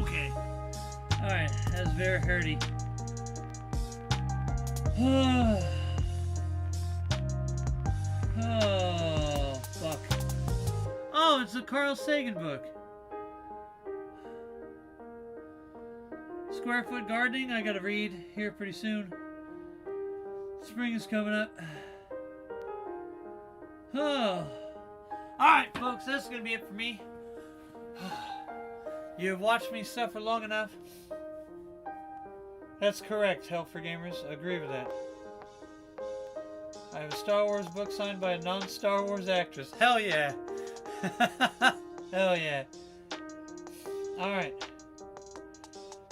Okay. Alright, that's very hurty. Oh, fuck. Oh, it's a Carl Sagan book. Square Foot Gardening, I gotta read here pretty soon. Spring is coming up. Oh. Alright, folks, that's gonna be it for me. You've watched me suffer long enough. That's correct, Hell for Gamers. I agree with that. I have a Star Wars book signed by a non-Star Wars actress. Hell yeah. Hell yeah. Alright.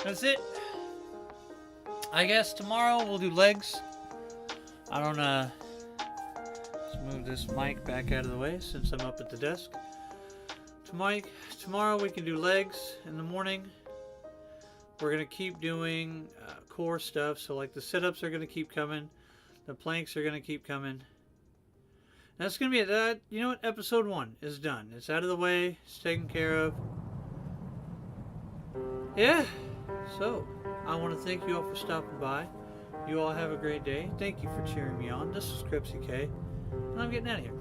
That's it. I guess tomorrow we'll do legs. I don't, let's move this mic back out of the way since I'm up at the desk. Tomorrow we can do legs in the morning. We're going to keep doing core stuff. So like the sit-ups are going to keep coming. The planks are going to keep coming. That's going to be it. You know what? Episode 1 is done. It's out of the way. It's taken care of. Yeah. So, I want to thank you all for stopping by. You all have a great day. Thank you for cheering me on. This is KrepsyK, and I'm getting out of here.